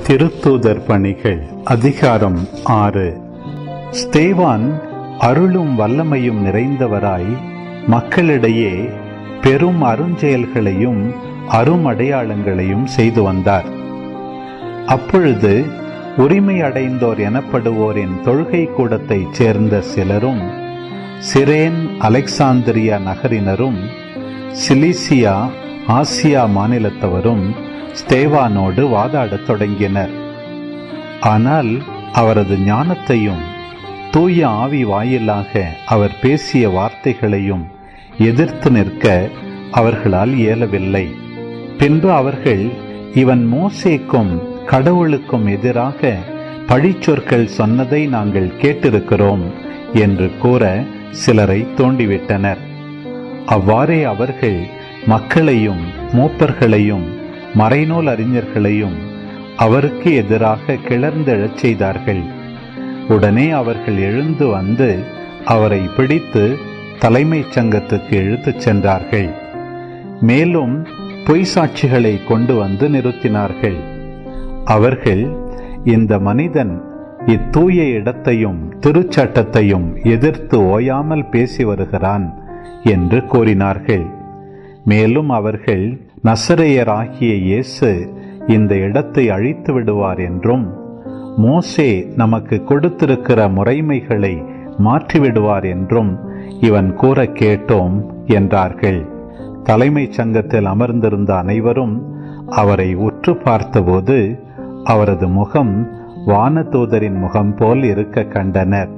திருத்தூதர் பணிகள் அதிகாரம் 6. ஸ்தேவான் அருளும் வல்லமையும் நிறைந்தவராய் மக்களிடையே பெரும் அருஞ்செயல்களையும் அருமடையாளங்களையும் செய்து வந்தார். அப்பொழுது உரிமை அடைந்தோர் எனப்படுவோரின் தொழுகை கூடத்தைச் சேர்ந்த சிலரும் சிரேன் அலெக்சாந்திரியா நகரினரும் சிலிசியா ஆசியா மாநிலத்தவரும் ஸ்தேவானோடு வாதாடத் தொடங்கினர். ஆனால் அவரது ஞானத்தையும் தூய ஆவி வாயிலாக அவர் பேசிய வார்த்தைகளையும் எதிர்த்து நிற்க அவர்களால் இயலவில்லை. பின்பு அவர்கள், இவன் மோசேக்கும் கடவுளுக்கும் எதிராக பழிச்சொற்கள் சொன்னதை நாங்கள் கேட்டிருக்கிறோம் என்று கூற சிலரை தூண்டிவிட்டனர். அவ்வாறே அவர்கள் மக்களையும் மூப்பர்களையும் மறைநூல் அறிஞர்களையும் அவருக்கு எதிராக கிளர்ந்தெழச் செய்தார்கள். உடனே அவர்கள் எழுந்து வந்து அவரை பிடித்து தலைமைச் சங்கத்துக்கு இழுத்துச் சென்றார்கள். மேலும் பொய் சாட்சிகளை கொண்டு வந்து நிறுத்தினார்கள். அவர்கள், இந்த மனிதன் இத்தூய இடத்தையும் திருச்சட்டத்தையும் எதிர்த்து ஓயாமல் பேசி வருகிறான் என்று கூறினார்கள். மேலும் அவர்கள், நசரேயராகிய இயேசு இந்த இடத்தை அழித்து விடுவார் என்றும் மோசே நமக்கு கொடுத்திருக்கிற முறைமைகளை மாற்றிவிடுவார் என்றும் இவன் கூற கேட்டோம் என்றார்கள். தலைமைச் சங்கத்தில் அமர்ந்திருந்த அனைவரும் அவரை உற்று பார்த்தபோது அவரது முகம் வானதூதரின் முகம் போல் இருக்க கண்டனர்.